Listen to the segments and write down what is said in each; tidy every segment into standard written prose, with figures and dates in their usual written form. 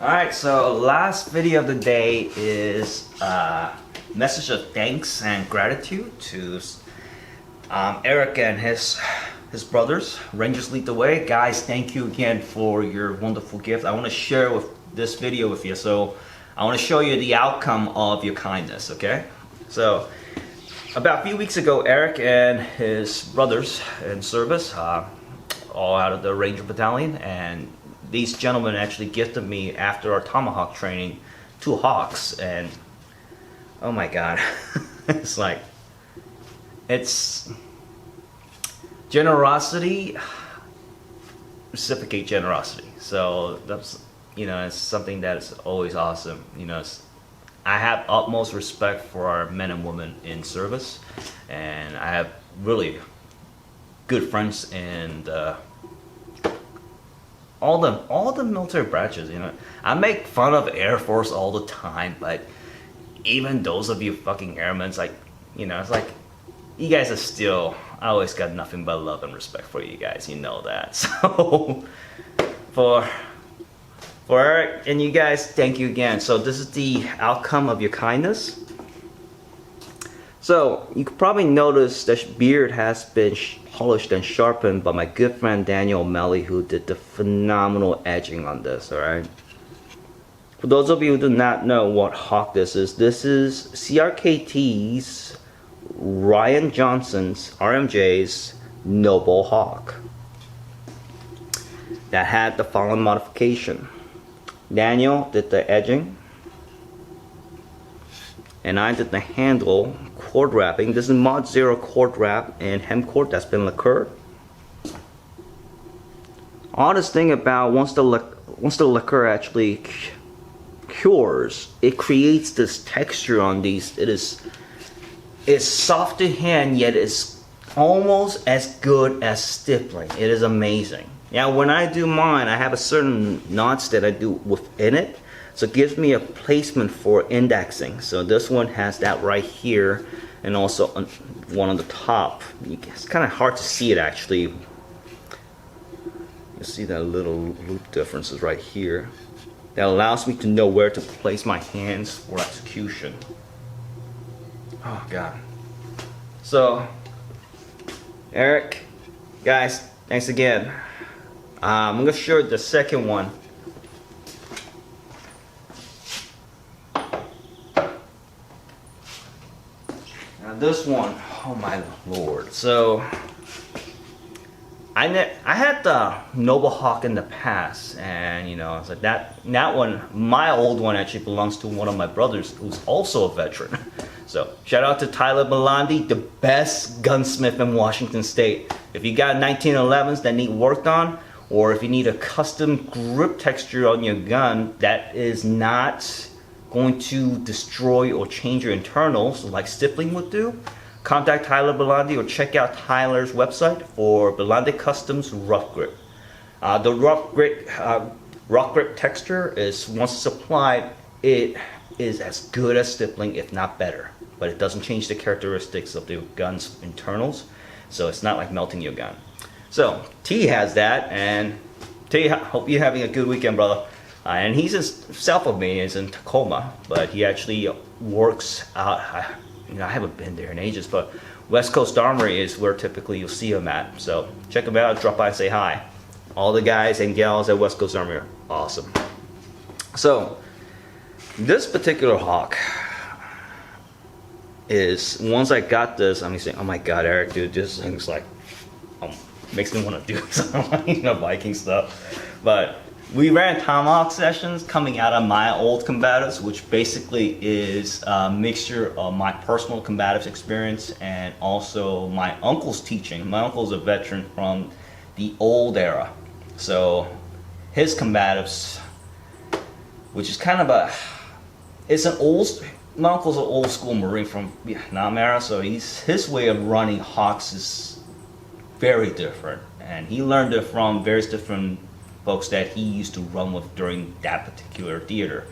Alright, so last video of the day is a message of thanks and gratitude to Eric and his brothers. Rangers Lead the Way. Guys, thank you again for your wonderful gift. I want to share this video with you. So I want to show you the outcome of your kindness, okay? So about a few weeks ago, Eric and his brothers in service, all out of the Ranger Battalion, and these gentlemen actually gifted me, after our Tomahawk training, 2 hawks, and oh my god, it's generosity, reciprocate generosity. So that's, it's something that is always awesome. I have utmost respect for our men and women in service, and I have really good friends in all the military branches. I make fun of Air Force all the time, but even those of you fucking airmen, it's like you guys are still, I always got nothing but love and respect for you guys, that. So for Eric and you guys, thank you again. So this is the outcome of your kindness. So you could probably notice that beard has been polished and sharpened by my good friend Daniel O'Malley, who did the phenomenal edging on this. Alright, for those of you who do not know what hawk this is CRKT's Ryan Johnson's RMJ's Nobo hawk that had the following modification. Daniel did the edging, and I did the handle cord wrapping. This is Mod 0 cord wrap and hem cord that's been lacquered. Oddest thing about once the lacquer actually cures, it creates this texture on these. It's soft to hand, yet it's almost as good as stippling. It is amazing. Now when I do mine, I have a certain knots that I do within it, so it gives me a placement for indexing. So this one has that right here, and also one on the top. It's kind of hard to see it actually. You see that little loop differences right here. That allows me to know where to place my hands for execution. Oh god. So Eric, guys, thanks again. I'm gonna show you the second one. Now this one, oh my lord. So I had the Nobo hawk in the past, and it's like that one, my old one, actually belongs to one of my brothers who's also a veteran. So shout out to Tyler Belandi, the best gunsmith in Washington State. If you got 1911s that need worked on, or if you need a custom grip texture on your gun that is not going to destroy or change your internals like stippling would do, contact Tyler Belandi or check out Tyler's website for Belandi Customs Rough Grip. The rough grip texture is, once it's applied, it is as good as stippling, if not better. But it doesn't change the characteristics of the gun's internals, so it's not like melting your gun. So T has that, and T, hope you're having a good weekend, brother. And he's south of me, is in Tacoma, but he actually works out. I haven't been there in ages, but West Coast Armory is where typically you'll see him at. So check him out, drop by and say hi. All the guys and gals at West Coast Armory are awesome. So this particular hawk is, once I got this, I'm saying, oh my god, Eric, dude, this thing's like, makes me want to do some Viking stuff. But we ran Tomahawk sessions coming out of my old combatives, which basically is a mixture of my personal combatives experience and also my uncle's teaching. My uncle's a veteran from the old era, so his combatives, which is kind of my uncle's an old school Marine from Vietnam era, so his way of running hawks is very different, and he learned it from various different folks that he used to run with during that particular theater.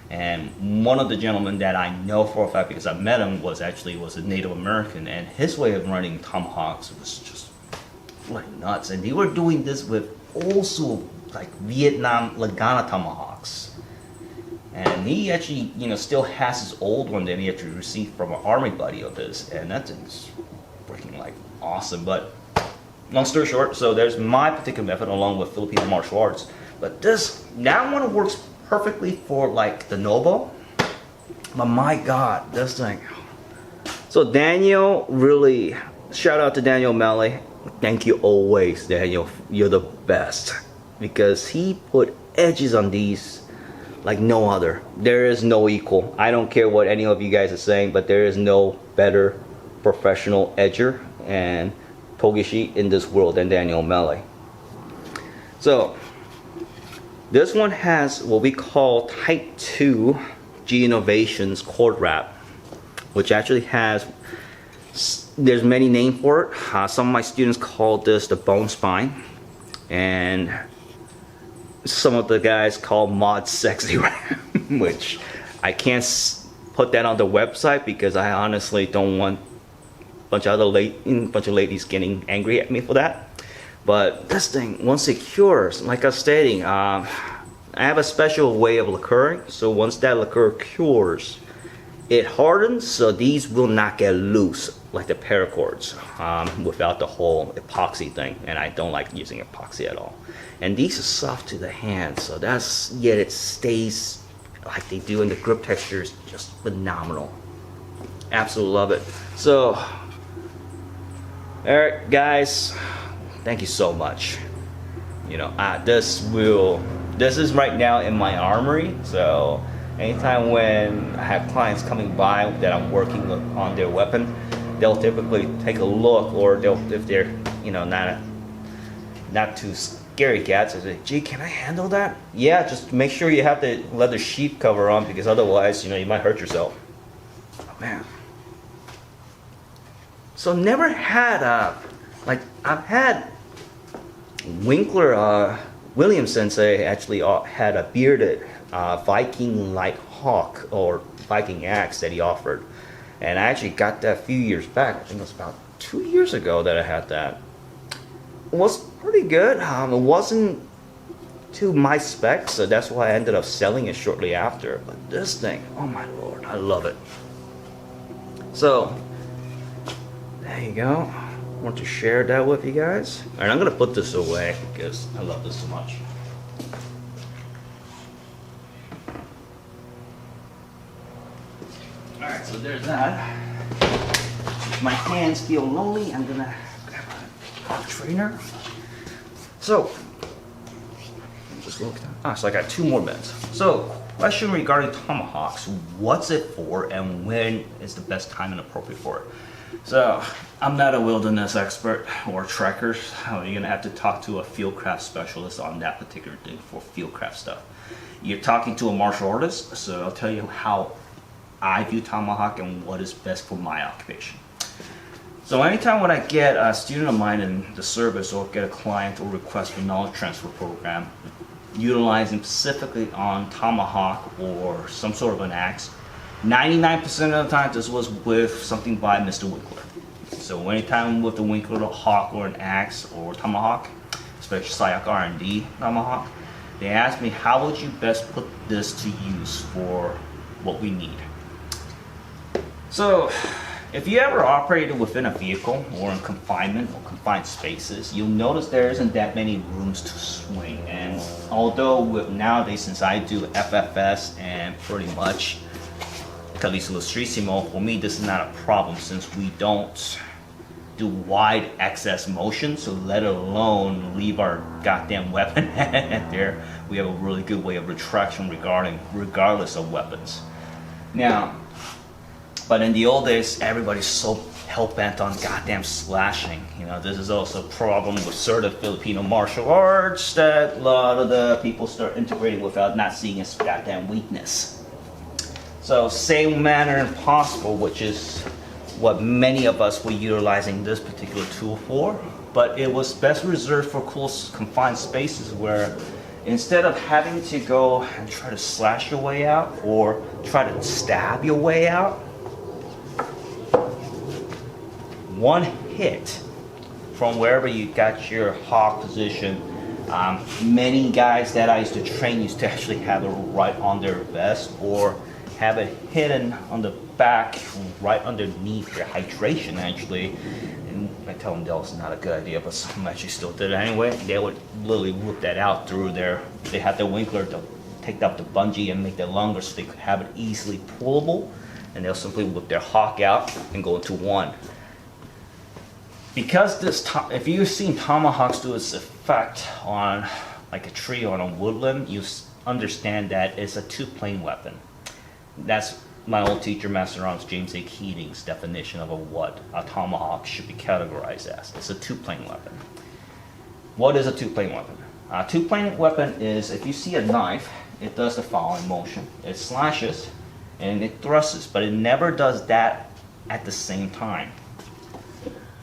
And one of the gentlemen that I know for a fact, because I met him, was a Native American, and his way of running tomahawks was just like nuts. And they were doing this with also like Vietnam Lagana tomahawks. And he actually, you know, still has his old one that he actually received from an army buddy of his, and that thing's freaking like awesome. But long story short, so there's my particular method along with Filipino martial arts. But that one works perfectly for like the Nobo. But my God, this thing. So Daniel, really, shout out to Daniel Melly. Thank you always, Daniel. You're the best. Because he put edges on these like no other. There is no equal. I don't care what any of you guys are saying, but there is no better professional edger and Togishi in this world than Daniel Melly. So this one has what we call Type 2 G Innovations cord wrap, which actually has, there's many names for it. Some of my students call this the bone spine, and some of the guys call mod sexy wrap, which I can't put that on the website because I honestly don't want a bunch of ladies getting angry at me for that. But this thing, once it cures, like I was stating, I have a special way of lacquering. So once that lacquer cures, it hardens, so these will not get loose like the paracords without the whole epoxy thing. And I don't like using epoxy at all. And these are soft to the hand, so that's, yet it stays like they do, and the grip texture is just phenomenal. Absolutely love it. So, alright guys, thank you so much. You know, this is right now in my armory, so anytime when I have clients coming by that I'm working on their weapon, they'll typically take a look, or if they're, you know, not too scary cats, I say, gee, can I handle that? Yeah, just make sure you have the leather sheath cover on, because otherwise, you know, you might hurt yourself. Oh man. So never had like, I've had Winkler William Sensei actually had a bearded Viking light hawk or Viking axe that he offered, and I actually got that a few years back. I think it was about 2 years ago that I had that. It was pretty good. It wasn't to my specs, so that's why I ended up selling it shortly after. But this thing, oh my lord, I love it. So there you go. I want to share that with you guys. Alright, I'm gonna put this away because I love this so much. Alright, so there's that. If my hands feel lonely, I'm gonna grab a trainer. So, just look down. So I got 2 more minutes. So, question regarding tomahawks. What's it for, and when is the best time and appropriate for it? So, I'm not a wilderness expert or trekker. You're gonna have to talk to a fieldcraft specialist on that particular thing for fieldcraft stuff. You're talking to a martial artist, so I'll tell you how I view tomahawk and what is best for my occupation. So anytime when I get a student of mine in the service, or get a client or request for knowledge transfer program, utilizing specifically on tomahawk or some sort of an axe, 99% of the time this was with something by Mr. Winkler. So anytime with the Winkler hawk or an axe or tomahawk, especially Sayak R&D tomahawk, they asked me, how would you best put this to use for what we need? So if you ever operated within a vehicle or in confinement or confined spaces, you'll notice there isn't that many rooms to swing. And although nowadays, since I do FFS and pretty much at least Illustrissimo, for me this is not a problem, since we don't do wide excess motion, so let alone leave our goddamn weapon there. We have a really good way of retraction regardless of weapons. Now, but in the old days, everybody's so hell-bent on goddamn slashing. You know, this is also a problem with certain Filipino martial arts that a lot of the people start integrating without not seeing its goddamn weakness. So same manner and possible, which is what many of us were utilizing this particular tool for, but it was best reserved for close confined spaces where instead of having to go and try to slash your way out or try to stab your way out, one hit from wherever you got your hawk position Many guys that I used to train used to actually have it right on their vest or have it hidden on the back, right underneath their hydration actually. And I tell them that was not a good idea, but some actually still did it anyway. They would literally whip that out through they had the winkler to take up the bungee and make that longer so they could have it easily pullable. And they'll simply whip their hawk out and go into one. Because if you've seen tomahawks do its effect on like a tree or on a woodland, you understand that it's a two-plane weapon. That's my old teacher, Master Arms James A. Keating's definition of what a tomahawk should be categorized as. It's a two-plane weapon. What is a two-plane weapon? A two-plane weapon is, if you see a knife, it does the following motion. It slashes and it thrusts, but it never does that at the same time.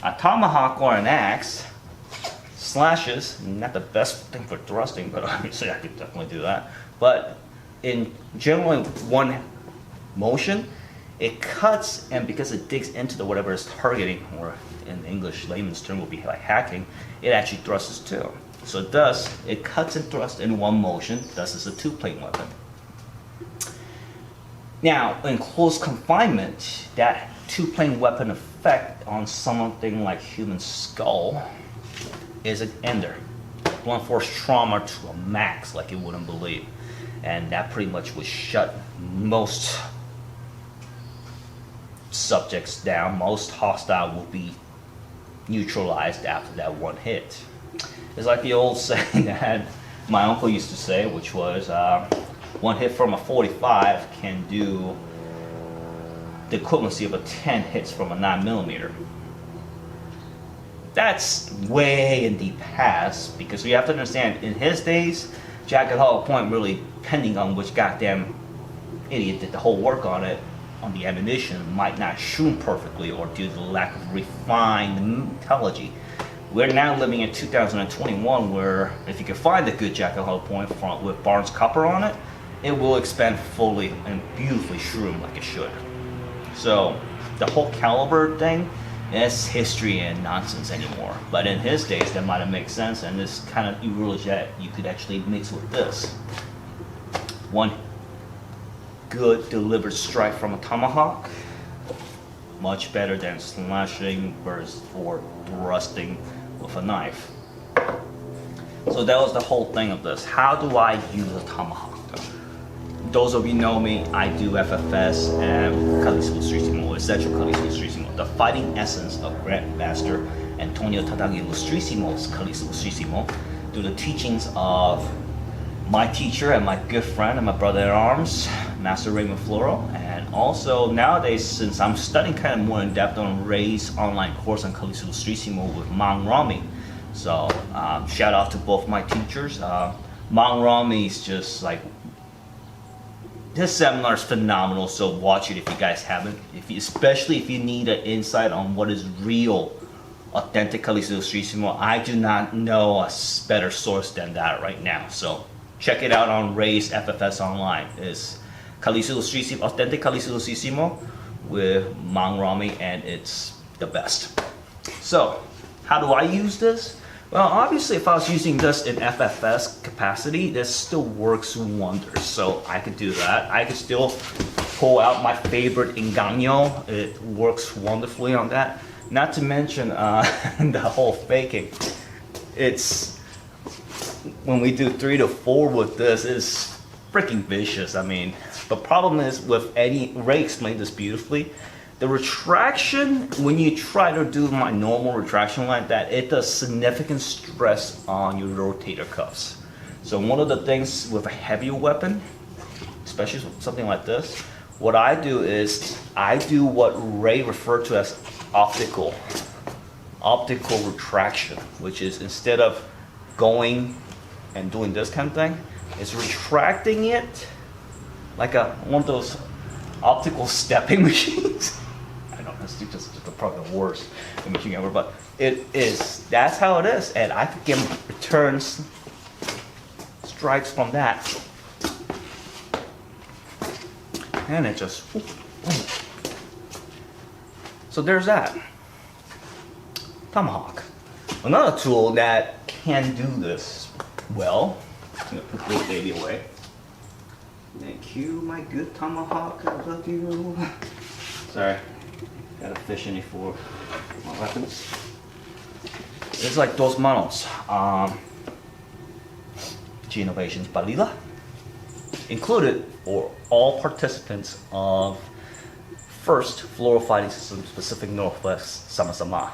A tomahawk or an axe slashes, not the best thing for thrusting, but obviously I could definitely do that. But in generally one motion, it cuts, and because it digs into whatever it's targeting, or in English layman's term would be like hacking, it actually thrusts too. So it cuts and thrusts in one motion, thus it's a two-plane weapon. Now, in close confinement, that two-plane weapon effect on something like human skull is an ender. Blunt force trauma to a max, like you wouldn't believe. And that pretty much would shut most subjects down. Most hostile will be neutralized after that one hit. It's like the old saying that my uncle used to say, which was, one hit from a 45 can do the equivalency of a 10 hits from a 9mm. That's way in the past, because you have to understand, in his days, Jack at Hollow Point really, depending on which goddamn idiot did the whole work on it, on the ammunition, might not shoot perfectly or due to the lack of refined metallurgy. We're now living in 2021 where if you can find a good Jack at Hollow Point with Barnes copper on it, it will expand fully and beautifully shroom like it should. So the whole caliber thing is history and nonsense anymore. But in his days that might have made sense, and this kind of Eurojet you could actually mix with this. One good delivered strike from a tomahawk, much better than slashing versus or thrusting with a knife. So that was the whole thing of this. How do I use a tomahawk? Those of you know me, I do FFS and Kali Illustrissimo, Essential Kali Illustrissimo, the fighting essence of Grandmaster Antonio Tadagi Illustrissimo's Kali Illustrissimo, through the teachings of my teacher and my good friend and my brother in arms, Master Raymond Floro, and also nowadays, since I'm studying kind of more in depth on Ray's online course on Kali Illustrissimo with Mang Rami. So shout out to both my teachers. Mang Rami is just like, his seminar is phenomenal, so watch it if you guys haven't. Especially if you need an insight on what is real, authentic Kali Illustrissimo. I do not know a better source than that right now. So check it out on Ray's FFS online. It's Kali Illustrissimo, authentic Kali Illustrissimo with Mang Rami, and it's the best. So how do I use this? Well, obviously, if I was using this in FFS capacity, this still works wonders. So I could do that. I could still pull out my favorite Inganyo. It works wonderfully on that. Not to mention the whole faking. It's when we do 3 to 4 with this, it's freaking vicious. I mean, the problem is with Ray explained this beautifully. The retraction, when you try to do my normal retraction like that, it does significant stress on your rotator cuffs. So one of the things with a heavier weapon, especially with something like this, what I do is I do what Ray referred to as optical retraction, which is instead of going and doing this kind of thing, it's retracting it like one of those optical stepping machines. It's just probably the worst machine ever, but that's how it is, and I could get returns strikes from that, and it just so there's that. Tomahawk, another tool that can do this well, I'm gonna put this baby away. Thank you, my good Tomahawk. I love you. Sorry, gotta fish any for my weapons. It's like dos manos. Innovations Balila. Included for all participants of first Floro Fighting System Pacific Northwest Sama-Sama,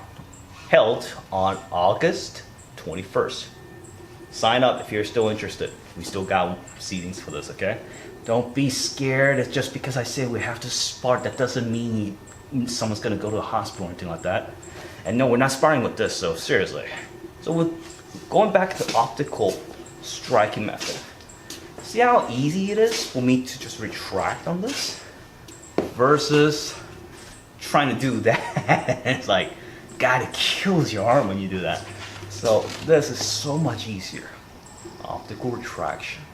held on August 21st. Sign up if you're still interested. We still got seatings for this, okay? Don't be scared. It's just because I say we have to spar, that doesn't mean someone's gonna go to the hospital or anything like that. And no, we're not sparring with this, so seriously. So we're going back to optical striking method. See how easy it is for me to just retract on this versus trying to do that. It's like, God, it kills your arm when you do that. So this is so much easier. Optical retraction.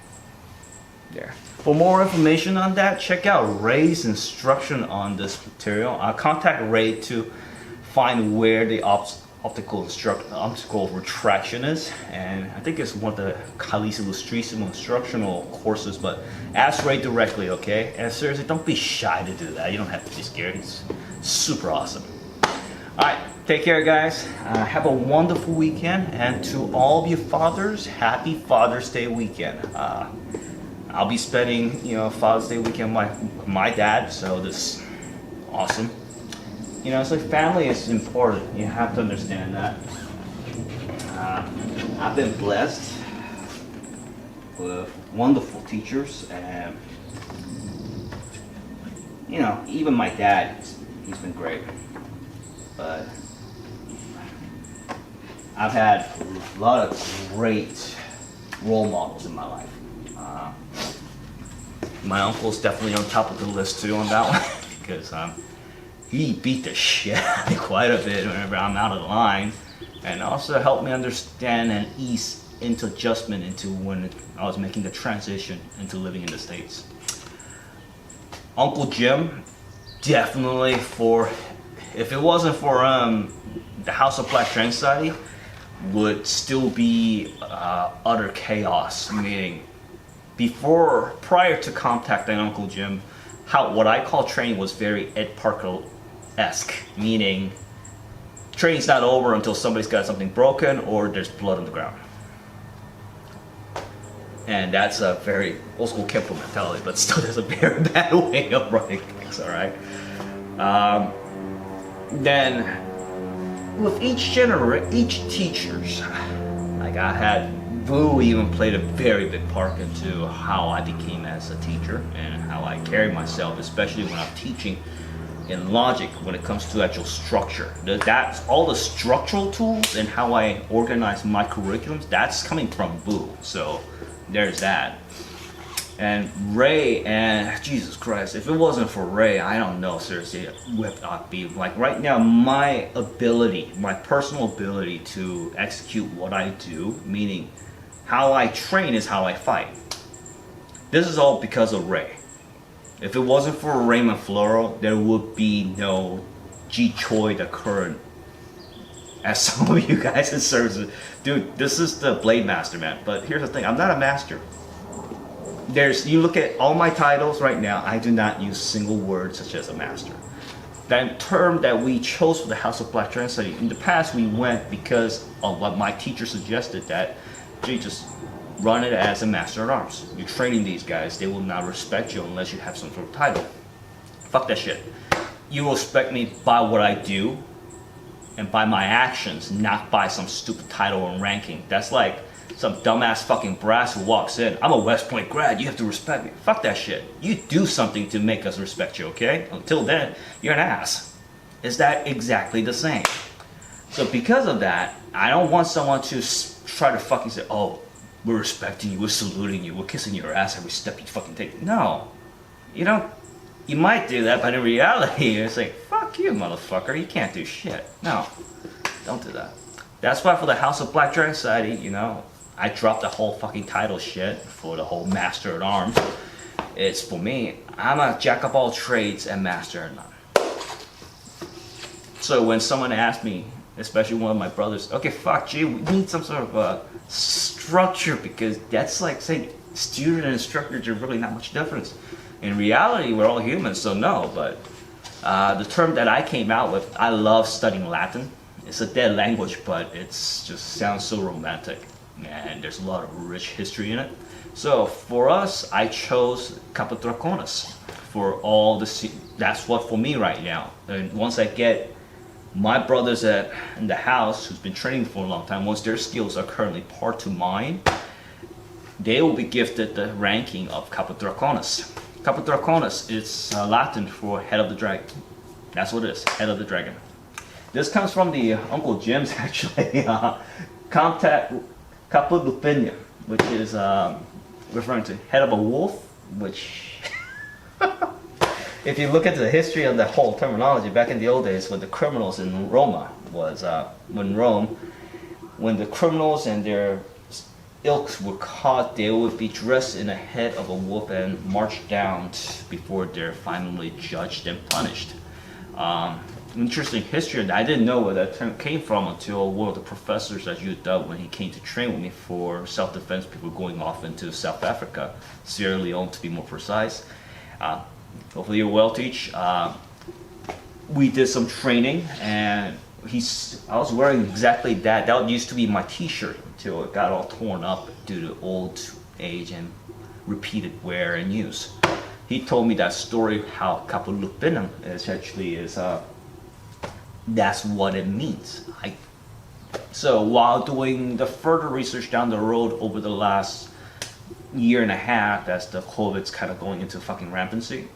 There. For more information on that, check out Ray's instruction on this material. I'll contact Ray to find where the optical retraction is, and I think it's one of the Kali's Illustrissimo instructional courses, but ask Ray directly, okay? And seriously, don't be shy to do that. You don't have to be scared. It's super awesome. Alright, take care guys. Have a wonderful weekend, and to all of you fathers, happy Father's Day weekend. I'll be spending, Father's Day weekend with my dad, so this is awesome. It's like family is important. You have to understand that. I've been blessed with wonderful teachers, and even my dad, he's been great. But I've had a lot of great role models in my life. My uncle's definitely on top of the list too on that one because he beat the shit out of me quite a bit whenever I'm out of line, and also helped me understand and ease into adjustment into when I was making the transition into living in the States. Uncle Jim, definitely if it wasn't for the House of Black Trans Society, would still be utter chaos. Meaning, prior to contacting Uncle Jim, what I call training was very Ed Parker-esque, meaning training's not over until somebody's got something broken or there's blood on the ground. And that's a very old school Kempo mentality, but still there's a very bad way of running things, alright? Then with each teachers, like I had Boo even played a very big part into how I became as a teacher and how I carry myself, especially when I'm teaching in logic when it comes to actual structure. That's all the structural tools and how I organize my curriculums, that's coming from Boo. So there's that. And Ray, and Jesus Christ, if it wasn't for Ray, I don't know, seriously, what I'd be like. Right now, my personal ability to execute what I do, meaning how I train is how I fight. This is all because of Ray. If it wasn't for Raymond Floro, there would be no Jee Choi, the current, as some of you guys in services. Dude, this is the Blade Master, man. But here's the thing, I'm not a master. You look at all my titles right now, I do not use single words such as a master. That term that we chose for the House of Black Trans Society, in the past we went because of what my teacher suggested, that just run it as a Master at Arms. You're training these guys, they will not respect you unless you have some sort of title. Fuck that shit. You respect me by what I do and by my actions, not by some stupid title or ranking. That's like some dumbass fucking brass who walks in, I'm a West Point grad, you have to respect me. Fuck that shit. You do something to make us respect you, okay? Until then, you're an ass. Is that exactly the same? So because of that, I don't want someone to try to fucking say, oh, we're respecting you, we're saluting you, we're kissing your ass every step you fucking take. No. You don't. You might do that, but in reality, it's like, fuck you, motherfucker, you can't do shit. No. Don't do that. That's why for the House of Black Trans Society, I dropped the whole fucking title shit for the whole Master at Arms. It's for me, I'm a jack of all trades and master at none. So when someone asks me, especially one of my brothers, okay, fuck, Jay, we need some sort of a structure, because that's like saying student and instructors are really not much difference. In reality, we're all humans, so no, but the term that I came out with, I love studying Latin. It's a dead language, but it's just sounds so romantic, and there's a lot of rich history in it. So for us, I chose Capodraconis for all the. That's what for me right now. And once I get my brothers in the house who's been training for a long time, once their skills are currently par to mine, they will be gifted the ranking of Capodraconis. Capodraconis is Latin for head of the dragon. That's what it is, head of the dragon. This comes from the Uncle Jim's actually. Contact Capodupina, which is referring to head of a wolf, which if you look into the history of the whole terminology, back in the old days when the criminals in Roma was, when the criminals and their ilks were caught, they would be dressed in a head of a wolf and marched down before they're finally judged and punished. Interesting history, and I didn't know where that term came from until one of the professors at UW, when he came to train with me for self-defense people going off into South Africa, Sierra Leone to be more precise. Hopefully you're well, teach. We did some training, and I was wearing exactly that. That used to be my t-shirt until it got all torn up due to old age and repeated wear and use. He told me that story, how Capolupinum is that's what it means. So while doing the further research down the road over the last year and a half, as the COVID's kind of going into fucking rampancy,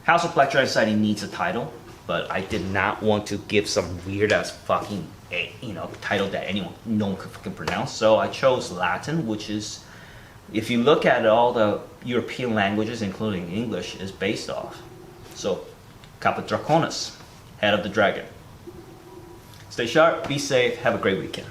House of Black Dragon Society needs a title, but I did not want to give some weird ass fucking title that no one could fucking pronounce. So I chose Latin, which is, if you look at all the European languages, including English, is based off. So Capodraconis, head of the dragon. Stay sharp, be safe, have a great weekend.